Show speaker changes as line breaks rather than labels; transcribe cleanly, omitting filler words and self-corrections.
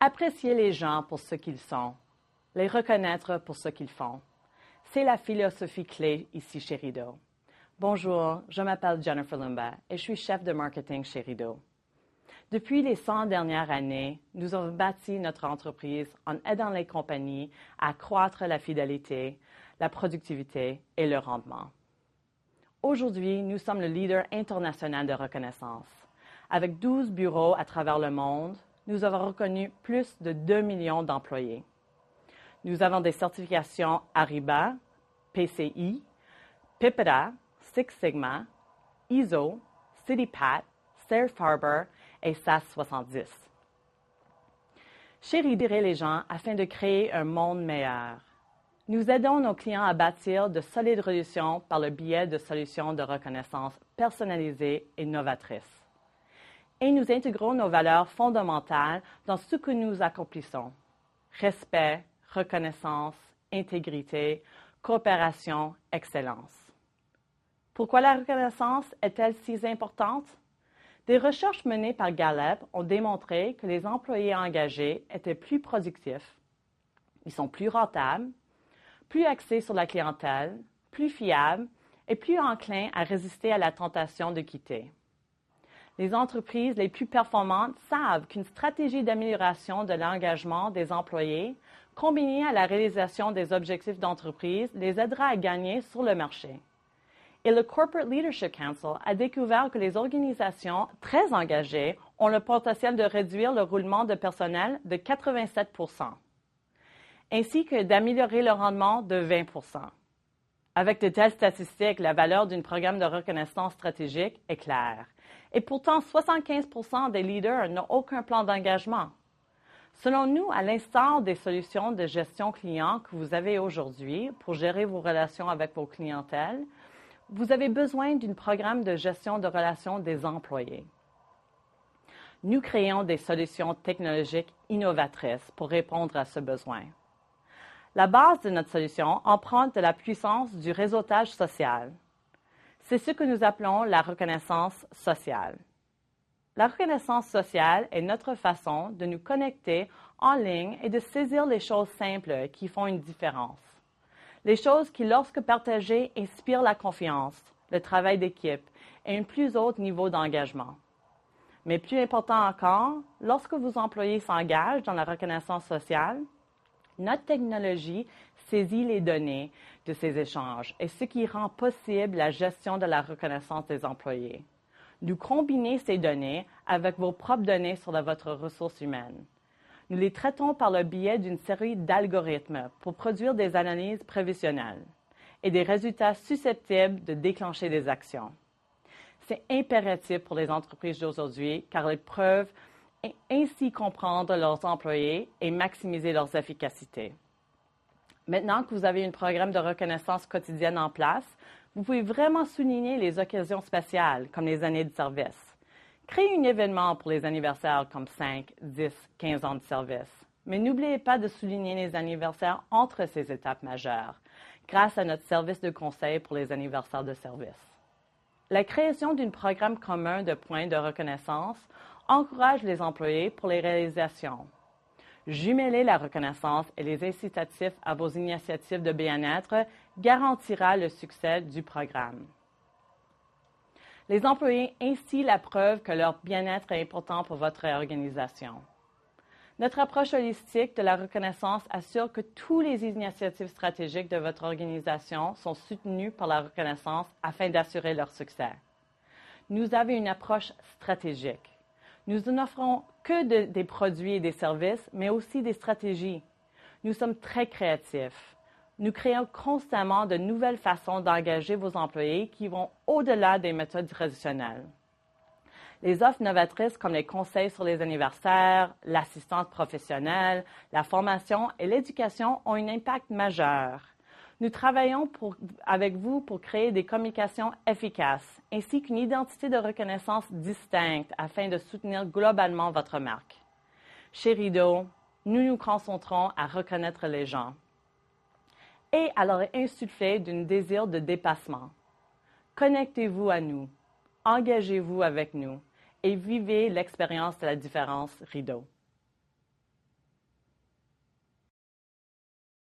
Apprécier les gens pour ce qu'ils sont, les reconnaître pour ce qu'ils font. C'est la philosophie clé ici chez Rideau. Bonjour, je m'appelle Jennifer Lumba et je suis chef de marketing chez Rideau. Depuis les 100 dernières années, nous avons bâti notre entreprise en aidant les compagnies à accroître la fidélité, la productivité et le rendement. Aujourd'hui, nous sommes le leader international de reconnaissance. Avec 12 bureaux à travers le monde, nous avons reconnu plus de 2 millions d'employés. Nous avons des certifications Ariba, PCI, PIPEDA, Six Sigma, ISO, CITIPAT, Safe Harbor et SAS 70. Chez Rideau les gens afin de créer un monde meilleur. Nous aidons nos clients à bâtir de solides relations par le biais de solutions de reconnaissance personnalisées et novatrices. Et nous intégrons nos valeurs fondamentales dans ce que nous accomplissons. Respect, reconnaissance, intégrité, coopération, excellence. Pourquoi la reconnaissance est-elle si importante? Des recherches menées par Gallup ont démontré que les employés engagés étaient plus productifs, ils sont plus rentables, plus axés sur la clientèle, plus fiables et plus enclins à résister à la tentation de quitter. Les entreprises les plus performantes savent qu'une stratégie d'amélioration de l'engagement des employés, combinée à la réalisation des objectifs d'entreprise, les aidera à gagner sur le marché. Et le Corporate Leadership Council a découvert que les organisations très engagées ont le potentiel de réduire le roulement de personnel de 87 %, ainsi que d'améliorer le rendement de 20 %. Avec de telles statistiques, la valeur d'un programme de reconnaissance stratégique est claire. Et pourtant, 75 % des leaders n'ont aucun plan d'engagement. Selon nous, à l'instar des solutions de gestion client que vous avez aujourd'hui pour gérer vos relations avec vos clientèles, vous avez besoin d'un programme de gestion de relations des employés. Nous créons des solutions technologiques innovatrices pour répondre à ce besoin. La base de notre solution emprunte de la puissance du réseautage social. C'est ce que nous appelons la reconnaissance sociale. La reconnaissance sociale est notre façon de nous connecter en ligne et de saisir les choses simples qui font une différence. Les choses qui, lorsque partagées, inspirent la confiance, le travail d'équipe et un plus haut niveau d'engagement. Mais plus important encore, lorsque vos employés s'engagent dans la reconnaissance sociale, notre technologie saisit les données de ces échanges et ce qui rend possible la gestion de la reconnaissance des employés. Nous combinons ces données avec vos propres données sur votre ressource humaine. Nous les traitons par le biais d'une série d'algorithmes pour produire des analyses prévisionnelles et des résultats susceptibles de déclencher des actions. C'est impératif pour les entreprises d'aujourd'hui car elles peuvent ainsi comprendre leurs employés et maximiser leur efficacité. Maintenant que vous avez un programme de reconnaissance quotidienne en place, vous pouvez vraiment souligner les occasions spéciales comme les années de service. Créez un événement pour les anniversaires comme 5, 10, 15 ans de service. Mais n'oubliez pas de souligner les anniversaires entre ces étapes majeures, grâce à notre service de conseil pour les anniversaires de service. La création d'un programme commun de points de reconnaissance encourage les employés pour les réalisations. Jumeler la reconnaissance et les incitatifs à vos initiatives de bien-être garantira le succès du programme. Les employés ainsi la preuve que leur bien-être est important pour votre organisation. Notre approche holistique de la reconnaissance assure que toutes les initiatives stratégiques de votre organisation sont soutenues par la reconnaissance afin d'assurer leur succès. Nous avons une approche stratégique. Nous n'offrons que des produits et des services, mais aussi des stratégies. Nous sommes très créatifs. Nous créons constamment de nouvelles façons d'engager vos employés qui vont au-delà des méthodes traditionnelles. Les offres novatrices comme les conseils sur les anniversaires, l'assistance professionnelle, la formation et l'éducation ont un impact majeur. Nous travaillons avec vous pour créer des communications efficaces, ainsi qu'une identité de reconnaissance distincte afin de soutenir globalement votre marque. Chez Rideau, nous nous concentrons à reconnaître les gens et à leur insuffler d'un désir de dépassement. Connectez-vous à nous, engagez-vous avec nous et vivez l'expérience de la différence Rideau.